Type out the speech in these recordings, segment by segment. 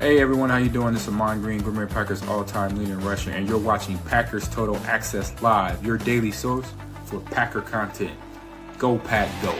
Hey everyone, how you doing? This is Amon Green, Green Bay Packers all-time leader in rushing, and you're watching Packers Total Access Live, your daily source for Packer content. Go Pack, go!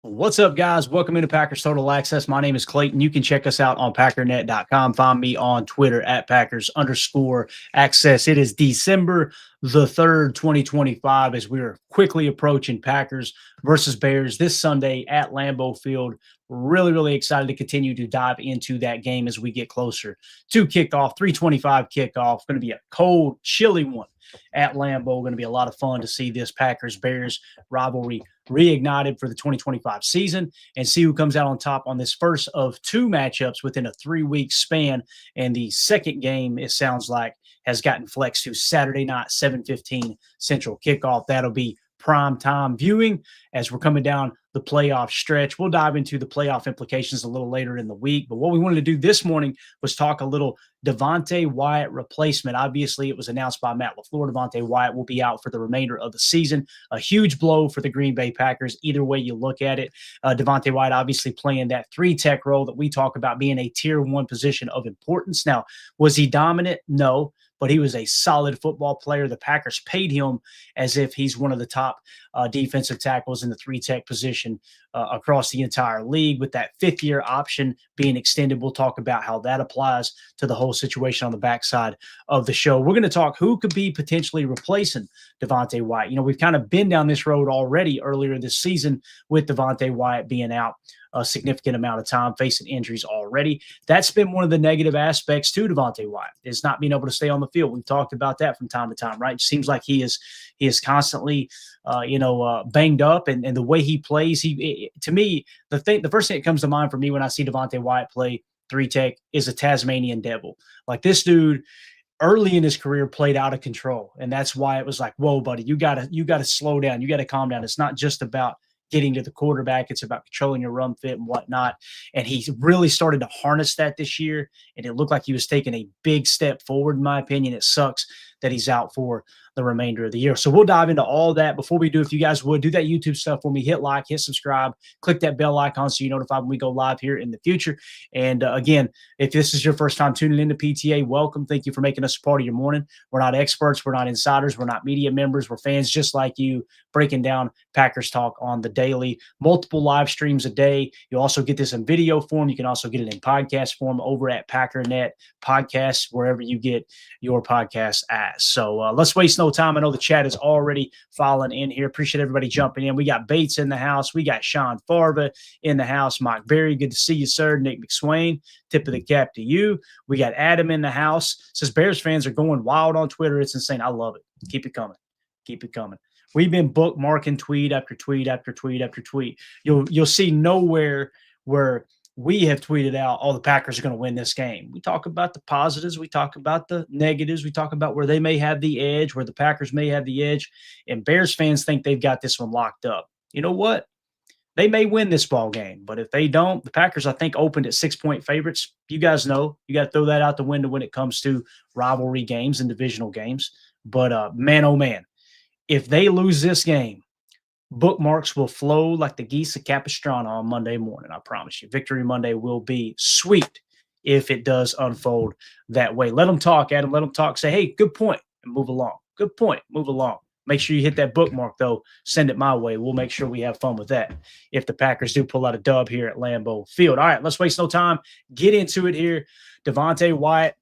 What's up, guys? Welcome into Packers Total Access. My name is Clayton. You can check us out on packernet.com. Find me on Twitter at Packers_access. It is December the 3rd, 2025, as we are quickly approaching Packers versus Bears this Sunday at Lambeau Field. Really excited to continue to dive into that game as we get closer to kickoff. 3:25 kickoff. Going to be a cold, chilly one at Lambeau. Going to be a lot of fun to see this Packers-Bears rivalry reignited for the 2025 season and see who comes out on top on this first of two matchups within a 3-week span. And the second game, it sounds like, has gotten flexed to Saturday night, 7:15 Central kickoff. That'll be prime time viewing as we're coming down the playoff stretch. We'll dive into the playoff implications a little later in the week. But what we wanted to do this morning was talk a little Devonte Wyatt replacement. Obviously, it was announced by Matt LaFleur. Devonte Wyatt will be out for the remainder of the season. A huge blow for the Green Bay Packers, either way you look at it. Devonte Wyatt obviously playing that 3-tech role that we talk about being a tier 1 position of importance. Now, was he dominant? No. But he was a solid football player. The Packers paid him as if he's one of the top defensive tackles in the 3-tech position across the entire league, with that 5th-year option being extended. We'll talk about how that applies to the whole situation on the backside of the show. We're going to talk who could be potentially replacing Devonte Wyatt. You know, we've kind of been down this road already earlier this season with Devonte Wyatt being out a significant amount of time, facing injuries already. That's been one of the negative aspects to Devonte Wyatt, is not being able to stay on the field. We've talked about that from time to time, right? It seems like he is constantly, banged up, and the way he plays, to me, the first thing that comes to mind for me when I see Devonte Wyatt play 3-tech is a Tasmanian devil. Like, this dude early in his career played out of control, and that's why it was like, whoa, buddy, you gotta slow down, you gotta calm down. It's not just about getting to the quarterback, it's about controlling your run fit and whatnot. And he really started to harness that this year, and it looked like he was taking a big step forward, in my opinion. It sucks that he's out for the remainder of the year. So we'll dive into all that. Before we do, if you guys would do that YouTube stuff for me, hit like, hit subscribe, click that bell icon so you're notified when we go live here in the future. And again, if this is your first time tuning into PTA, welcome. Thank you for making us a part of your morning. We're not experts, we're not insiders, we're not media members, we're fans just like you, breaking down Packers talk on the daily. Multiple live streams a day. You'll also get this in video form. You can also get it in podcast form over at Packernet Podcasts, wherever you get your podcasts as. So let's waste no time. I know the chat is already falling in here. Appreciate everybody jumping in. We got Bates in the house. We got Sean Farva in the house. Mike Berry, good to see you, sir. Nick McSwain, tip of the cap to you. We got Adam in the house. Says Bears fans are going wild on Twitter. It's insane. I love it. Keep it coming. Keep it coming. We've been bookmarking tweet after tweet after tweet after tweet. You'll see nowhere where we have tweeted out, oh, the Packers are going to win this game. We talk about the positives. We talk about the negatives. We talk about where they may have the edge, where the Packers may have the edge. And Bears fans think they've got this one locked up. You know what? They may win this ball game, but if they don't, the Packers, I think, opened at 6-point favorites. You guys know you got to throw that out the window when it comes to rivalry games and divisional games. But man, oh man, if they lose this game, bookmarks will flow like the geese of Capistrano on Monday morning. I promise you. Victory Monday will be sweet if it does unfold that way. Let them talk, Adam. Let them talk. Say, hey, good point, and move along. Good point. Move along. Make sure you hit that bookmark, though. Send it my way. We'll make sure we have fun with that if the Packers do pull out a dub here at Lambeau Field. All right, let's waste no time. Get into it here. Devonte Wyatt.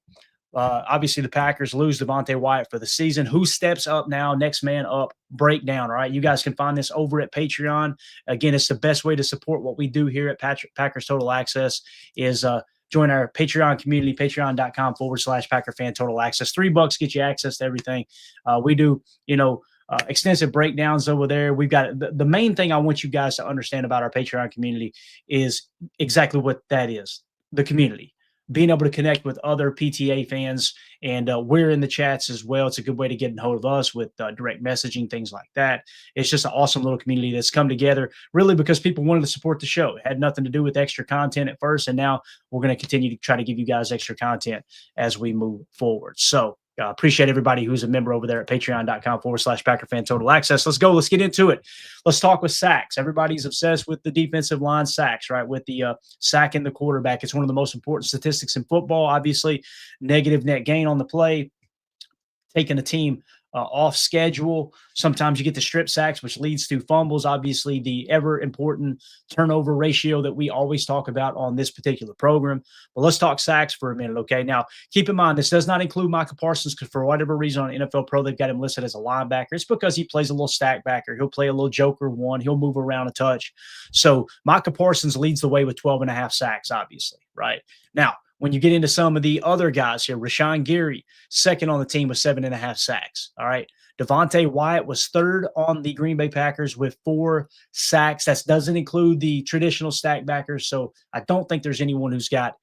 Obviously, the Packers lose Devonte Wyatt for the season. Who steps up now? Next man up breakdown. All right. You guys can find this over at Patreon. Again, it's the best way to support what we do here at Packers Total Access is join our Patreon community, patreon.com/Packer Fan Total Access. $3 get you access to everything. We do, extensive breakdowns over there. We've got the main thing I want you guys to understand about our Patreon community is exactly what that is, the community. being able to connect with other PTA fans, and we're in the chats as well. It's a good way to get in hold of us with direct messaging, things like that. It's just an awesome little community that's come together really because people wanted to support the show. It had nothing to do with extra content at first, and now we're going to continue to try to give you guys extra content as we move forward. So appreciate everybody who's a member over there at patreon.com/Packer Fan Total Access. Let's go. Let's get into it. Let's talk with sacks. Everybody's obsessed with the defensive line sacks, right? With the sack in the quarterback. It's one of the most important statistics in football. Obviously, negative net gain on the play, taking a team off schedule. Sometimes you get the strip sacks, which leads to fumbles. Obviously, the ever important turnover ratio that we always talk about on this particular program. But let's talk sacks for a minute, okay? Now, keep in mind, this does not include Micah Parsons because for whatever reason on NFL Pro, they've got him listed as a linebacker. It's because he plays a little stack backer. He'll play a little joker one. He'll move around a touch. So Micah Parsons leads the way with 12.5 sacks, obviously, right? Now, when you get into some of the other guys here, Rashawn Gary, second on the team with 7.5 sacks. All right. Devonte Wyatt was third on the Green Bay Packers with 4 sacks. That doesn't include the traditional stack backers. So I don't think there's anyone who's got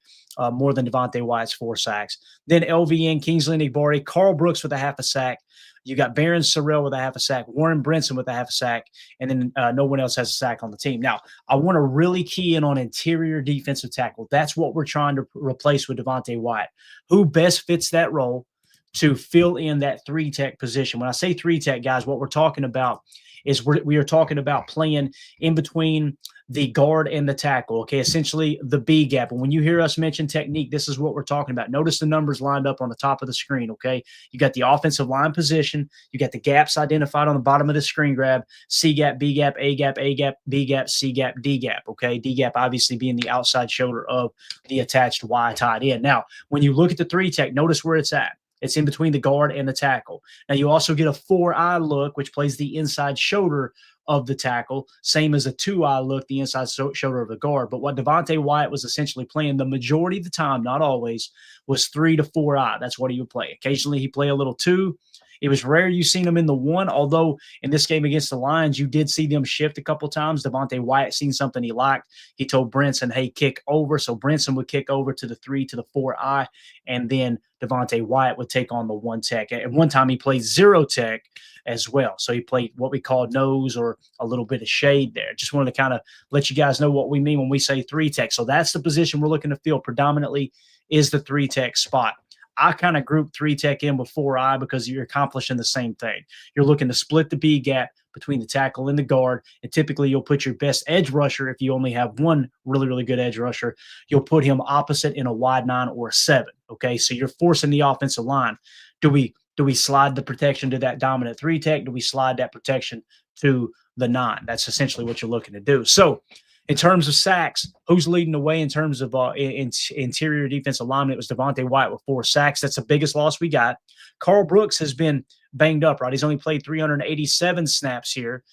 more than Devonte Wyatt's 4 sacks. Then LVN, Kingsley Enagbare, Carl Brooks with a half a sack. You got Baron Sorrell with a half a sack, Warren Brinson with a half a sack, and then no one else has a sack on the team. Now, I want to really key in on interior defensive tackle. That's what we're trying to replace with Devonte Wyatt. Who best fits that role to fill in that 3-tech position? When I say 3-tech, guys, what we're talking about is we are talking about playing in between the guard and the tackle, okay, essentially the B gap. And when you hear us mention technique, this is what we're talking about. Notice the numbers lined up on the top of the screen, okay? You got the offensive line position. You got the gaps identified on the bottom of the screen grab, C gap, B gap, A gap, A gap, B gap, C gap, D gap, okay? D gap obviously being the outside shoulder of the attached Y tight end. Now, when you look at the 3-tech, notice where it's at. It's in between the guard and the tackle. Now, you also get a 4-eye look, which plays the inside shoulder of the tackle, same as a 2-eye look, the inside shoulder of the guard. But what Devonte Wyatt was essentially playing the majority of the time, not always, was 3 to 4-eye. That's what he would play. Occasionally, he'd play a little 2. It was rare you seen him in the 1, although in this game against the Lions, you did see them shift a couple times. Devonte Wyatt seen something he liked. He told Brinson, hey, kick over. So Brinson would kick over to the 3 to the 4-eye, and then Devonte Wyatt would take on the 1-tech. At one time, he played 0-tech as well. So he played what we call nose or a little bit of shade there. Just wanted to kind of let you guys know what we mean when we say 3-tech. So that's the position we're looking to fill predominantly is the 3-tech spot. I kind of group 3-tech in with 4-eye because you're accomplishing the same thing. You're looking to split the B gap between the tackle and the guard, and typically you'll put your best edge rusher, if you only have one really, really good edge rusher, you'll put him opposite in a wide 9 or a 7, okay? So you're forcing the offensive line. Do we slide the protection to that dominant 3-tech? Do we slide that protection to the 9? That's essentially what you're looking to do. So in terms of sacks, who's leading the way in terms of interior defensive alignment? It was Devonte Wyatt with 4 sacks. That's the biggest loss we got. Carl Brooks has been banged up, right? He's only played 387 snaps here,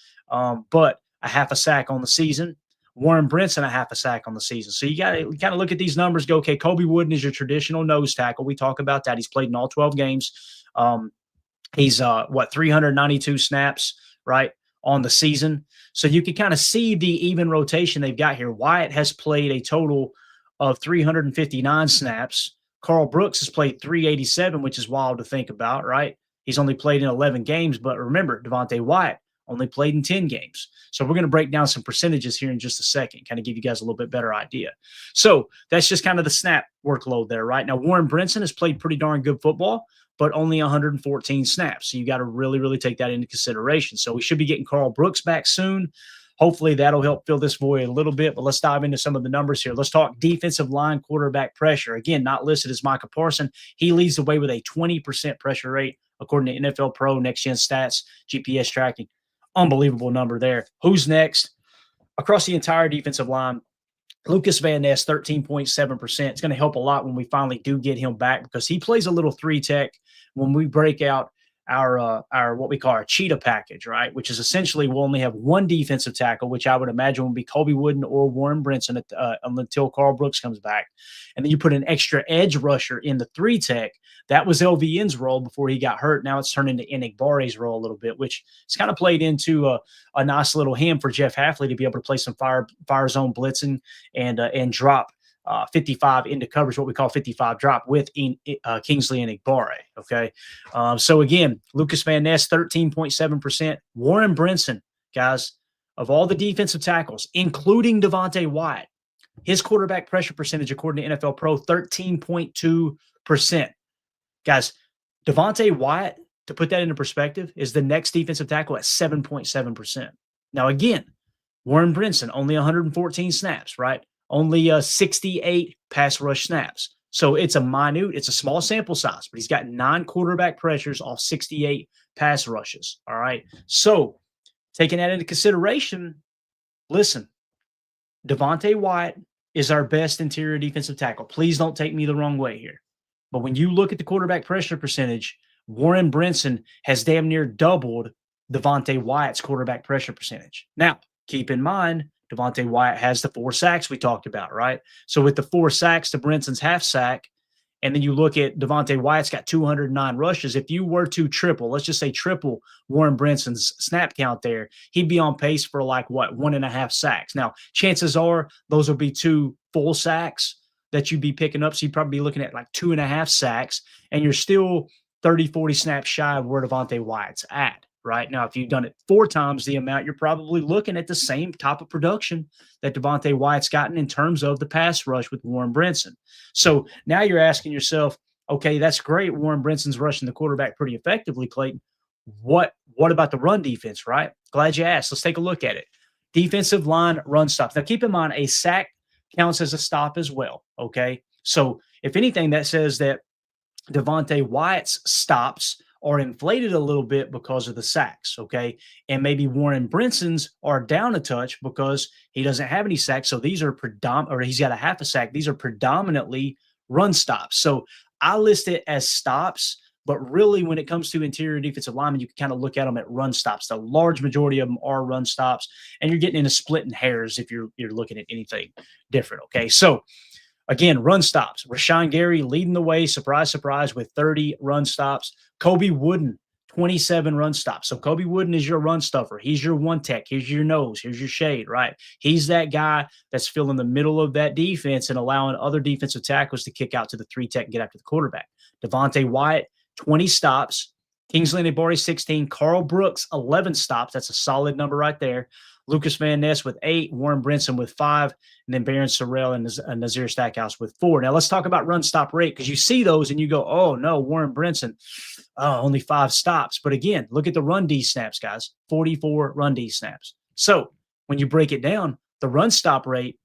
but a half a sack on the season. Warren Brinson, a half a sack on the season. So you got to kind of look at these numbers, go, okay, Kobe Wooden is your traditional nose tackle. We talk about that. He's played in all 12 games. He's 392 snaps, right, on the season. So you can kind of see the even rotation they've got here. Wyatt has played a total of 359 snaps. Carl Brooks has played 387, which is wild to think about, right? He's only played in 11 games, but remember, Devonte Wyatt only played in 10 games. So we're going to break down some percentages here in just a second, kind of give you guys a little bit better idea. So that's just kind of the snap workload there, right? Now, Warren Brinson has played pretty darn good football, but only 114 snaps. So you got to really, really take that into consideration. So we should be getting Carl Brooks back soon. Hopefully that'll help fill this void a little bit, but let's dive into some of the numbers here. Let's talk defensive line quarterback pressure. Again, not listed as Micah Parsons. He leads the way with a 20% pressure rate, according to NFL Pro Next Gen Stats, GPS tracking. Unbelievable number there. Who's next? Across the entire defensive line, Lucas Van Ness, 13.7%. It's going to help a lot when we finally do get him back because he plays a little 3-tech when we break out our what we call our cheetah package, right? Which is essentially we'll only have one defensive tackle, which I would imagine will be Kobe Wooden or Warren Brinson until Carl Brooks comes back. And then you put an extra edge rusher in the 3-tech. That was LVN's role before he got hurt. Now it's turned into Enigbare's role a little bit, which has kind of played into a nice little hand for Jeff Hafley to be able to play some fire zone blitzing and drop 55 into coverage, what we call 55 drop with Kingsley Enagbare. Okay. So again, Lucas Van Ness, 13.7%. Warren Brinson, guys, of all the defensive tackles, including Devonte Wyatt, his quarterback pressure percentage, according to NFL Pro, 13.2%. Guys, Devonte Wyatt, to put that into perspective, is the next defensive tackle at 7.7%. Now, again, Warren Brinson, only 114 snaps, right? Only 68 pass rush snaps. So it's a small sample size, but he's got 9 quarterback pressures off 68 pass rushes. All right. So taking that into consideration, listen, Devonte Wyatt is our best interior defensive tackle. Please don't take me the wrong way here. But when you look at the quarterback pressure percentage, Warren Brinson has damn near doubled Devonte Wyatt's quarterback pressure percentage. Now, keep in mind, Devonte Wyatt has the 4 sacks we talked about, right? So with the 4 sacks to Brinson's half sack, and then you look at Devonte Wyatt's got 209 rushes. If you were to let's just say triple Warren Brinson's snap count there, he'd be on pace for 1.5 sacks. Now, chances are those will be 2 full sacks that you'd be picking up. So you'd probably be looking at 2.5 sacks, and you're still 30, 40 snaps shy of where Devonte Wyatt's at. Right now, if you've done it 4 times the amount, you're probably looking at the same type of production that Devonte Wyatt's gotten in terms of the pass rush with Warren Brinson. So now you're asking yourself, okay, that's great. Warren Brinson's rushing the quarterback pretty effectively, Clayton. What about the run defense, right? Glad you asked. Let's take a look at it. Defensive line run stops. Now, keep in mind, a sack counts as a stop as well, okay? So if anything, that says that Devonte Wyatt's stops are inflated a little bit because of the sacks, okay? And maybe Warren Brinson's are down a touch because he doesn't have any sacks. So these are or he's got a half a sack. These are predominantly run stops. So I list it as stops, but really when it comes to interior defensive linemen, you can kind of look at them at run stops. The large majority of them are run stops, and you're getting into splitting hairs if you're looking at anything different, okay? So again, run stops. Rashawn Gary leading the way, surprise, surprise, with 30 run stops. Kobe Wooden, 27 run stops. So Kobe Wooden is your run stuffer. He's your one tech. Here's your nose. Here's your shade, right? He's that guy that's filling the middle of that defense and allowing other defensive tackles to kick out to the 3 tech and get after the quarterback. Devonte Wyatt, 20 stops. Kingsley Enagbare, 16. Carl Brooks, 11 stops. That's a solid number right there. Lucas Van Ness with 8, Warren Brinson with 5, and then Baron Sorrell and Nazir Stackhouse with 4. Now, let's talk about run stop rate, because you see those and you go, oh, no, Warren Brinson, only 5 stops. But again, look at the run D snaps, guys, 44 run D snaps. So when you break it down, the run stop rate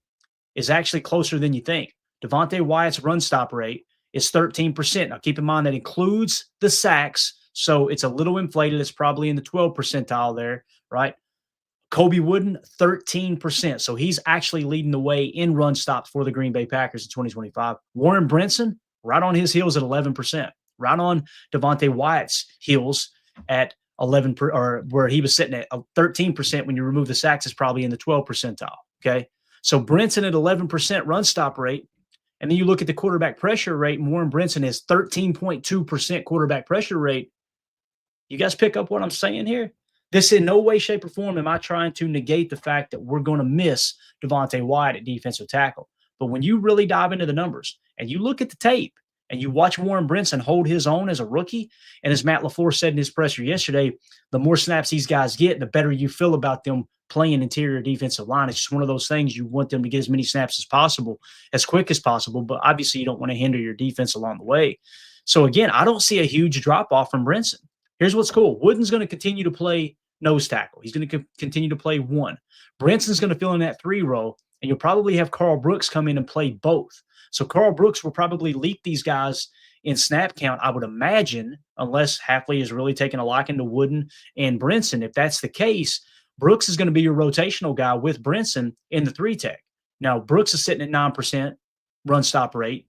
is actually closer than you think. Devonte Wyatt's run stop rate is 13%. Now, keep in mind that includes the sacks, so it's a little inflated. It's probably in the 12th percentile there, right? Kobe Wooden, 13%. So he's actually leading the way in run stops for the Green Bay Packers in 2025. Warren Brinson, right on his heels at 11%. Right on Devonte Wyatt's heels at 11, or where he was sitting at 13% when you remove the sacks, is probably in the 12th percentile. Okay. So Brinson at 11% run stop rate. And then you look at the quarterback pressure rate, and Warren Brinson has 13.2% quarterback pressure rate. You guys pick up what I'm saying here? This in no way, shape, or form am I trying to negate the fact that we're going to miss Devonte Wyatt at defensive tackle. But when you really dive into the numbers and you look at the tape and you watch Warren Brinson hold his own as a rookie, and as Matt LaFleur said in his presser yesterday, the more snaps these guys get, the better you feel about them playing interior defensive line. It's just one of those things. You want them to get as many snaps as possible, as quick as possible, but obviously you don't want to hinder your defense along the way. So again, I don't see a huge drop-off from Brinson. Here's what's cool. Wooden's going to continue to play nose tackle. He's going to continue to play 1. Brinson's going to fill in that 3 role, and you'll probably have Carl Brooks come in and play both. So Carl Brooks will probably leap these guys in snap count, I would imagine, unless Hafley is really taking a liking to Wooden and Brinson. If that's the case, Brooks is going to be your rotational guy with Brinson in the 3 tech. Now, Brooks is sitting at 9% run stop rate,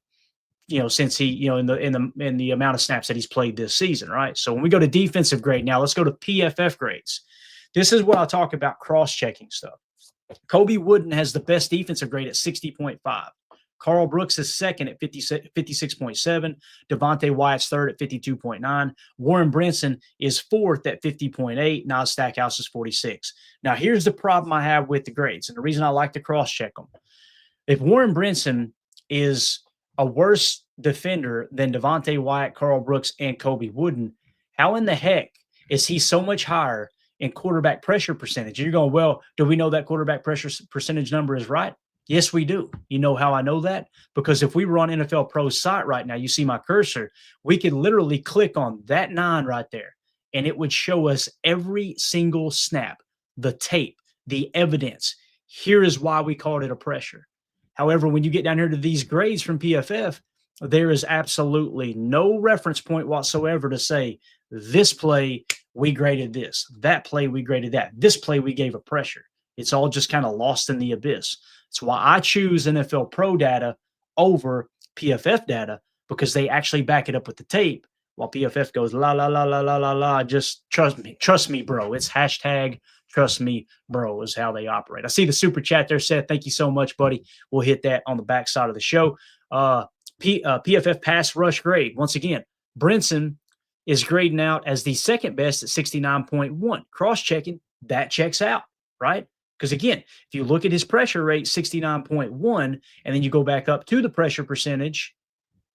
since he, in the amount of snaps that he's played this season, right? So when we go to defensive grade now, let's go to PFF grades. This is what I talk about cross-checking stuff. Kobe Wooden has the best defensive grade at 60.5. Carl Brooks is second at 56.7. Devonte Wyatt's third at 52.9. Warren Brinson is fourth at 50.8. Nas Stackhouse is 46. Now, here's the problem I have with the grades, and the reason I like to cross-check them. If Warren Brinson is a worse defender than Devonte Wyatt, Carl Brooks, and Kobe Wooden, how in the heck is he so much higher in quarterback pressure percentage? And you're going, well, do we know that quarterback pressure percentage number is right? Yes, we do. You know how I know that? Because if we were on NFL Pro's site right now, you see my cursor, we could literally click on that 9 right there, and it would show us every single snap, the tape, the evidence. Here is why we called it a pressure. However, when you get down here to these grades from PFF, there is absolutely no reference point whatsoever to say this play we graded this, that play we graded that, this play we gave a pressure. It's all just kind of lost in the abyss. That's why I choose NFL Pro data over PFF data, because they actually back it up with the tape, while PFF goes la la la la la la la. Just trust me, bro. It's hashtag trust me, bro, is how they operate. I see the super chat there, Seth. Thank you so much, buddy. We'll hit that on the backside of the show. PFF pass rush grade. Once again, Brinson is grading out as the second best at 69.1. Cross-checking, that checks out, right? Because again, if you look at his pressure rate, 69.1, and then you go back up to the pressure percentage,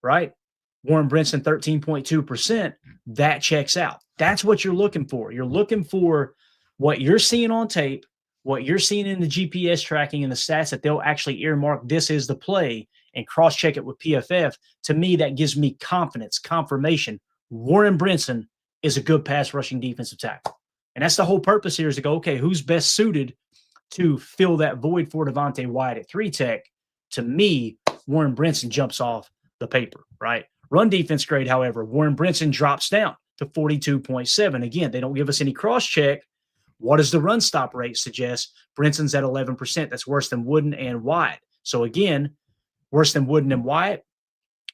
right? Warren Brinson, 13.2%, that checks out. That's what you're looking for. You're looking for what you're seeing on tape, what you're seeing in the GPS tracking and the stats that they'll actually earmark, this is the play, and cross-check it with PFF. To me, that gives me confidence, confirmation. Warren Brinson is a good pass rushing defensive tackle. And that's the whole purpose here, is to go, okay, who's best suited to fill that void for Devonte Wyatt at 3 tech? To me, Warren Brinson jumps off the paper, right? Run defense grade, however, Warren Brinson drops down to 42.7. Again, they don't give us any cross-check. What does the run stop rate suggest? Brinson's at 11%. That's worse than Wooden and Wyatt. So again, worse than Wooden and Wyatt.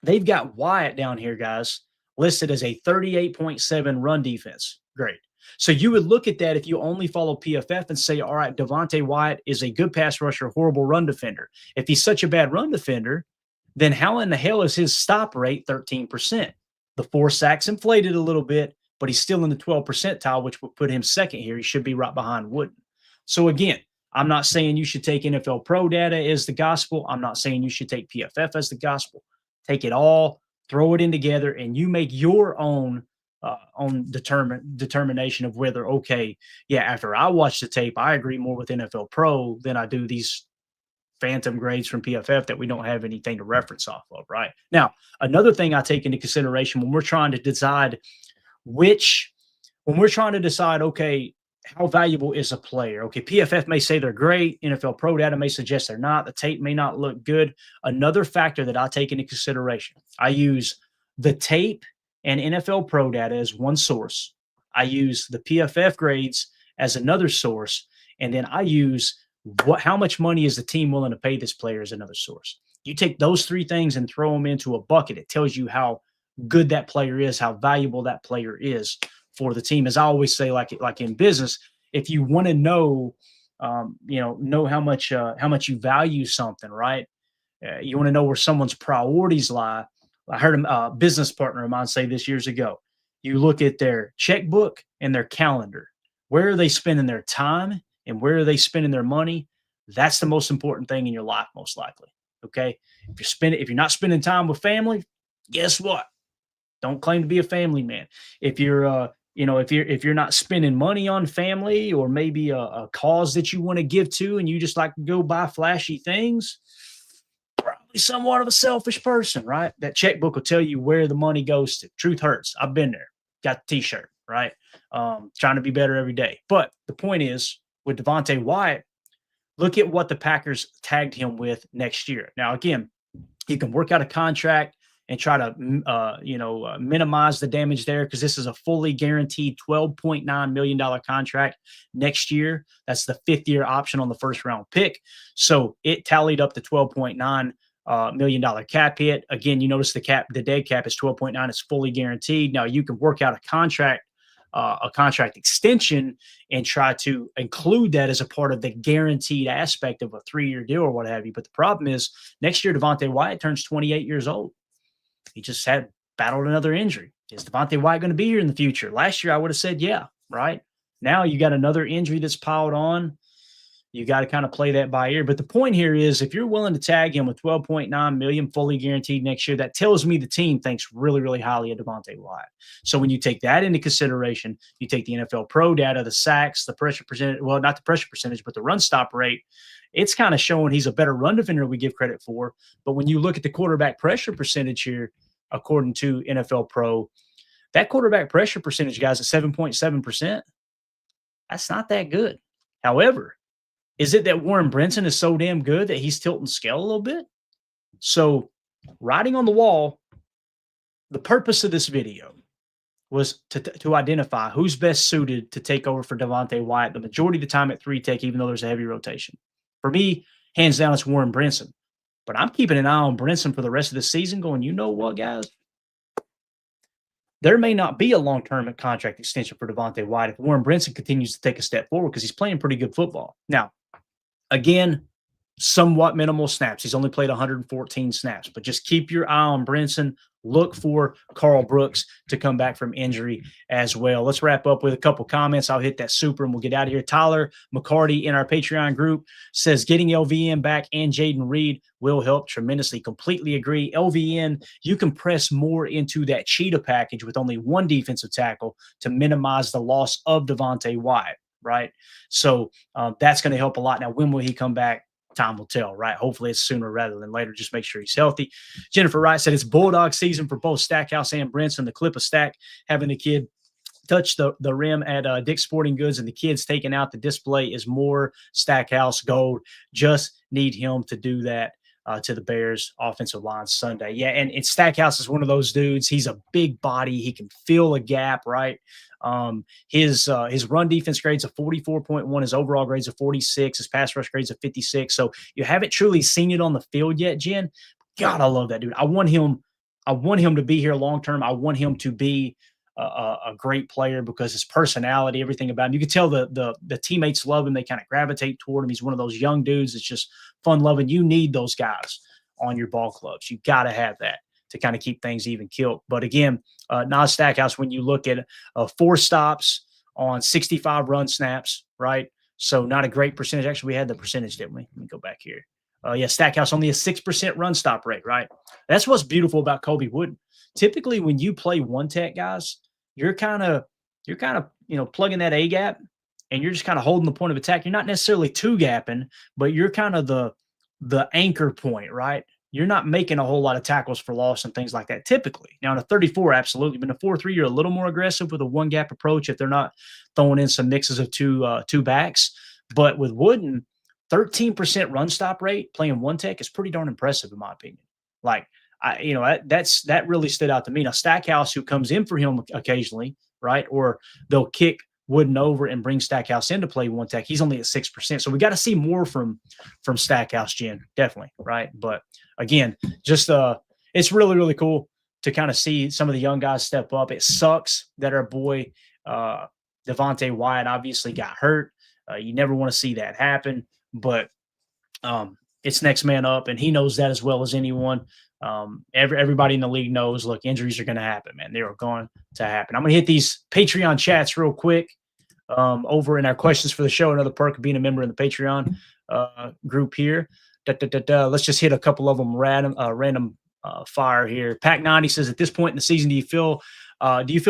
They've got Wyatt down here, guys, listed as a 38.7 run defense grade. So you would look at that if you only follow PFF and say, all right, Devonte Wyatt is a good pass rusher, horrible run defender. If he's such a bad run defender, then how in the hell is his stop rate 13%? The 4 sacks inflated a little bit, but he's still in the 12th percentile, which would put him second here. He should be right behind Wooden. So again, I'm not saying you should take NFL Pro data as the gospel. I'm not saying you should take PFF as the gospel. Take it all, throw it in together, and you make your own determination of whether, okay, yeah, after I watch the tape, I agree more with NFL Pro than I do these phantom grades from PFF that we don't have anything to reference off of, right? Now, another thing I take into consideration when we're trying to decide okay, how valuable is a player? Okay, PFF may say they're great. NFL Pro data may suggest they're not. The tape may not look good. Another factor that I take into consideration, I use the tape and NFL Pro data as one source. I use the PFF grades as another source. And then I use how much money is the team willing to pay this player as another source. You take those 3 things and throw them into a bucket. It tells you how good that player is, how valuable that player is for the team. As I always say, like in business, if you want to know how much you value something, right? You want to know where someone's priorities lie. I heard a business partner of mine say this years ago. You look at their checkbook and their calendar. Where are they spending their time and where are they spending their money? That's the most important thing in your life, most likely. Okay. If you're not spending time with family, guess what? Don't claim to be a family man. If you're if you're not spending money on family or maybe a cause that you want to give to and you just like to go buy flashy things, probably somewhat of a selfish person, right? That checkbook will tell you where the money goes to. Truth hurts. I've been there. Got the t-shirt, right? Trying to be better every day. But the point is, with Devonte Wyatt, look at what the Packers tagged him with next year. Now, again, he can work out a contract and try to, minimize the damage there, because this is a fully guaranteed $12.9 million contract next year. That's the 5th-year option on the first-round pick. So it tallied up to $12.9 million cap hit. Again, you notice the dead cap is 12.9. It's fully guaranteed. Now, you can work out a contract extension and try to include that as a part of the guaranteed aspect of a 3-year deal or what have you. But the problem is, next year, Devonte Wyatt turns 28 years old. He just battled another injury. Is Devonte Wyatt going to be here in the future? Last year, I would have said, yeah, right? Now you got another injury that's piled on. You got to kind of play that by ear. But the point here is if you're willing to tag him with $12.9 million fully guaranteed next year, that tells me the team thinks really, really highly of Devonte Wyatt. So when you take that into consideration, you take the NFL Pro data, the sacks, the pressure percentage, well, not the pressure percentage, but the run stop rate, it's kind of showing he's a better run defender than we give credit for. But when you look at the quarterback pressure percentage here, according to NFL Pro, that quarterback pressure percentage, guys, at 7.7%, that's not that good. However, is it that Warren Brinson is so damn good that he's tilting scale a little bit? So, writing on the wall, the purpose of this video was to identify who's best suited to take over for Devonte Wyatt the majority of the time at 3-tech, even though there's a heavy rotation. For me, hands down, it's Warren Brinson. But I'm keeping an eye on Brinson for the rest of the season going, you know what, guys? There may not be a long-term contract extension for Devonte Wyatt if Warren Brinson continues to take a step forward because he's playing pretty good football. Now, again, somewhat minimal snaps. He's only played 114 snaps, but just keep your eye on Brinson. Look for Carl Brooks to come back from injury as well. Let's wrap up with a couple comments. I'll hit that super and we'll get out of here. Tyler McCarty in our Patreon group says getting LVN back and Jaden Reed will help tremendously. Completely agree. LVN, you can press more into that cheetah package with only one defensive tackle to minimize the loss of Devonte Wyatt, right? So that's going to help a lot. Now, when will he come back? Time will tell, right? Hopefully it's sooner rather than later. Just make sure he's healthy. Jennifer Wright said it's Bulldog season for both Stackhouse and Brinson. The clip of Stack having the kid touch the rim at Dick's Sporting Goods and the kids taking out the display is more Stackhouse gold. Just need him to do that to the Bears offensive line Sunday. Yeah, and Stackhouse is one of those dudes. He's a big body. He can fill a gap, right? His run defense grades a 44.1, his overall grades a 46, his pass rush grades a 56. So you haven't truly seen it on the field yet, Jen. God, I love that dude. I want him to be here long term. I want him to be a great player because his personality, everything about him. You can tell the teammates love him. They kind of gravitate toward him. He's one of those young dudes that's just fun loving. You need those guys on your ball clubs. You got to have that to kind of keep things even killed. But again, Nas Stackhouse, when you look at 4 stops on 65 run snaps, right? So not a great percentage. Actually, we had the percentage, didn't we? Let me go back here. Yeah, Stackhouse only a 6% run stop rate, right? That's what's beautiful about Kobe Wooden. Typically, when you play 1-tech, guys, you're kind of plugging that A gap, and you're just kind of holding the point of attack. You're not necessarily 2-gapping, but you're kind of the anchor point, right? You're not making a whole lot of tackles for loss and things like that typically. Now, in a 34, absolutely. But in a 4-3, you're a little more aggressive with a 1-gap approach if they're not throwing in some mixes of two backs. But with Wooden, 13% run stop rate playing 1-tech is pretty darn impressive, in my opinion. Like, that really stood out to me. Now, Stackhouse, who comes in for him occasionally, right? Or they'll kick Wooden over and bring Stackhouse in to play 1-tech. He's only at 6%. So we got to see more from Stackhouse, Jen, definitely, right? But again, just it's really, really cool to kind of see some of the young guys step up. It sucks that our boy Devonte Wyatt obviously got hurt. You never want to see that happen, but it's next man up, and he knows that as well as anyone. Everybody in the league knows, look, injuries are going to happen, man. They are going to happen. I'm going to hit these Patreon chats real quick over in our questions for the show. Another perk of being a member in the Patreon group here. Let's just hit a couple of them random fire here. Pack 90 says, at this point in the season, do you feel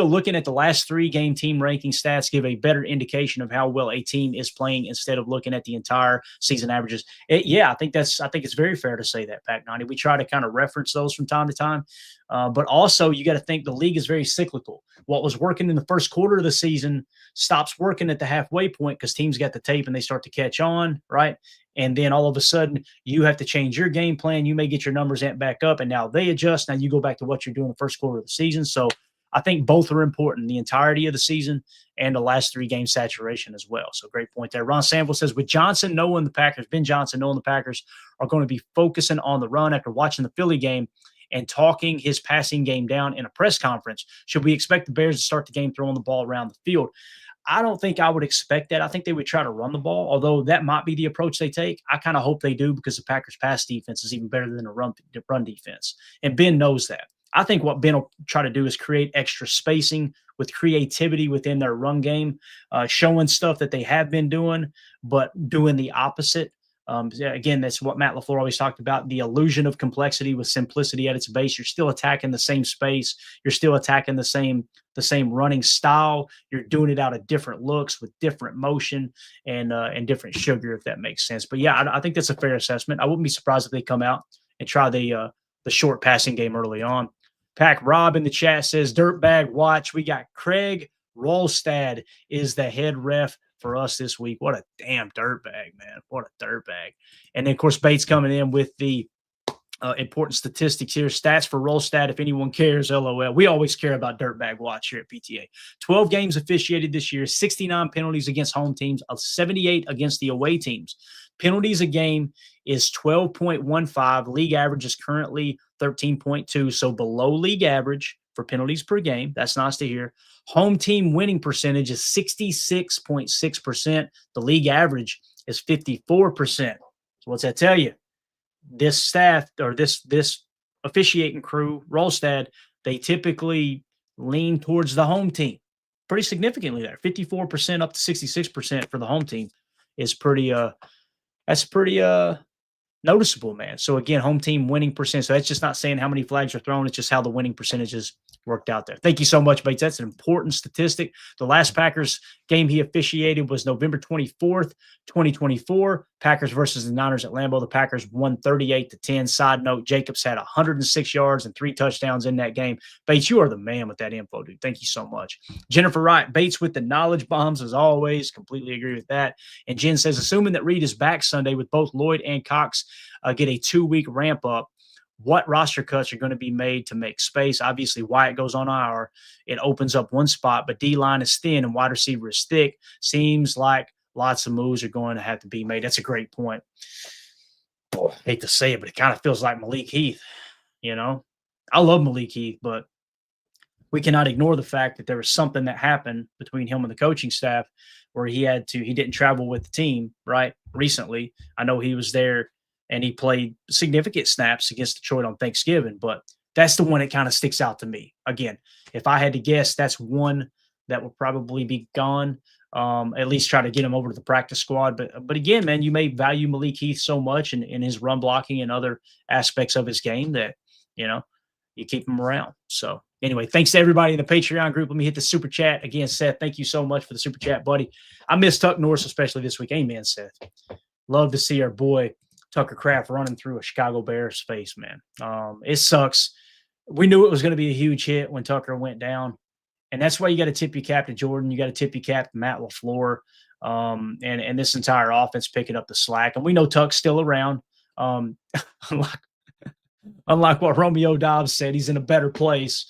looking at the last 3-game team ranking stats give a better indication of how well a team is playing instead of looking at the entire season averages? I think it's very fair to say that, Pack 90. We try to kind of reference those from time to time. But also you got to think the league is very cyclical. What was working in the first quarter of the season stops working at the halfway point because teams got the tape and they start to catch on, right? And then all of a sudden you have to change your game plan. You may get your numbers amped back up, and now they adjust. Now you go back to what you're doing the first quarter of the season. So I think both are important, the entirety of the season and the last 3-game saturation as well. So great point there. Ron Sample says, with Ben Johnson knowing the Packers are going to be focusing on the run after watching the Philly game and talking his passing game down in a press conference, should we expect the Bears to start the game throwing the ball around the field? I don't think I would expect that. I think they would try to run the ball, although that might be the approach they take. I kind of hope they do because the Packers' pass defense is even better than the run defense. And Ben knows that. I think what Ben will try to do is create extra spacing with creativity within their run game, showing stuff that they have been doing, but doing the opposite. Again, that's what Matt LaFleur always talked about, the illusion of complexity with simplicity at its base. You're still attacking the same space. You're still attacking the same running style. You're doing it out of different looks with different motion and different sugar, if that makes sense. But yeah, I think that's a fair assessment. I wouldn't be surprised if they come out and try the short passing game early on. Pack Rob in the chat says, Dirtbag watch. We got Craig Rolstad is the head ref for us this week. What a damn dirtbag, man. What a dirtbag. And then, of course, Bates coming in with the important statistics here. Stats for Rolstad, if anyone cares, LOL. We always care about Dirtbag Watch here at PTA. 12 games officiated this year, 69 penalties against home teams, 78 against the away teams. Penalties a game is 12.15. League average is currently 13.2, so below league average for penalties per game. That's nice to hear. Home team winning percentage is 66.6%. The league average is 54%. So what's that tell you? This staff or this officiating crew, Rolstad, they typically lean towards the home team pretty significantly there. 54% up to 66% for the home team is pretty noticeable, man. So again, home team winning percent. So that's just not saying how many flags are thrown. It's just how the winning percentages worked out there. Thank you so much, Bates. That's an important statistic. The last Packers game he officiated was November 24th, 2024. Packers versus the Niners at Lambeau. The Packers won 38-10. Side note, Jacobs had 106 yards and 3 touchdowns in that game. Bates, you are the man with that info, dude. Thank you so much. Jennifer Wright, Bates with the knowledge bombs as always. Completely agree with that. And Jen says, assuming that Reed is back Sunday with both Lloyd and Cox get a 2-week ramp up, what roster cuts are going to be made to make space? Obviously, Wyatt goes on IR. It opens up one spot, but D-line is thin and wide receiver is thick. Seems like lots of moves are going to have to be made. That's a great point. Boy, I hate to say it, but it kind of feels like Malik Heath. You know, I love Malik Heath, but we cannot ignore the fact that there was something that happened between him and the coaching staff where he didn't travel with the team, right? Recently, I know he was there and he played significant snaps against Detroit on Thanksgiving, but that's the one that kind of sticks out to me. Again, if I had to guess, that's one that will probably be gone. At least try to get him over to the practice squad. But again, man, you may value Malik Heath so much in his run blocking and other aspects of his game that, you know, you keep him around. So anyway, thanks to everybody in the Patreon group. Let me hit the super chat again. Seth, thank you so much for the super chat, buddy. I miss Tuck Norris, especially this week. Amen, Seth. Love to see our boy Tucker Kraft running through a Chicago Bears face, man. It sucks. We knew it was going to be a huge hit when Tucker went down. And that's why you got to tip your cap to Jordan. You got to tip your cap to Matt LaFleur and this entire offense picking up the slack. And we know Tuck's still around. Unlike what Romeo Dobbs said, he's in a better place.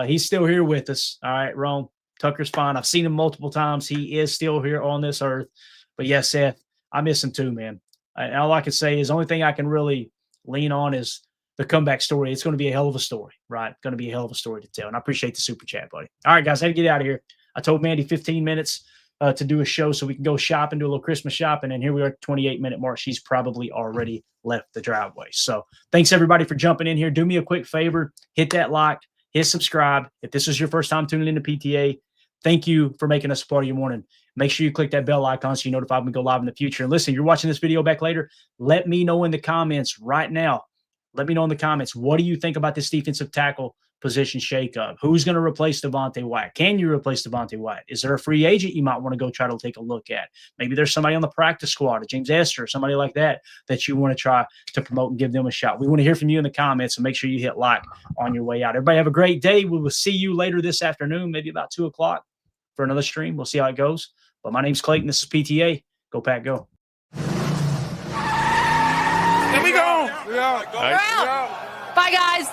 He's still here with us. All right, Rome. Tucker's fine. I've seen him multiple times. He is still here on this earth. But yes, Seth, I miss him too, man. And all I can say is the only thing I can really lean on is the comeback story. It's going to be a hell of a story, right? Going to be a hell of a story to tell. And I appreciate the super chat, buddy. All right, guys, I had to get out of here. I told Mandy 15 minutes to do a show so we can go shopping, do a little Christmas shopping. And here we are at 28-minute mark. She's probably already left the driveway. So thanks, everybody, for jumping in here. Do me a quick favor. Hit that like. Hit subscribe. If this is your first time tuning into PTA, thank you for making us a part of your morning. Make sure you click that bell icon so you're notified when we go live in the future. And listen, you're watching this video back later, let me know in the comments right now. Let me know in the comments, what do you think about this defensive tackle position shakeup? Who's going to replace Devonte Wyatt? Can you replace Devonte Wyatt? Is there a free agent you might want to go try to take a look at? Maybe there's somebody on the practice squad, a James Esther, or somebody like that you want to try to promote and give them a shot. We want to hear from you in the comments, so make sure you hit like on your way out. Everybody have a great day. We will see you later this afternoon, maybe about 2 o'clock for another stream. We'll see how it goes. But my name's Clayton. This is PTA. Go Pack, go. Here we go. Bye, guys.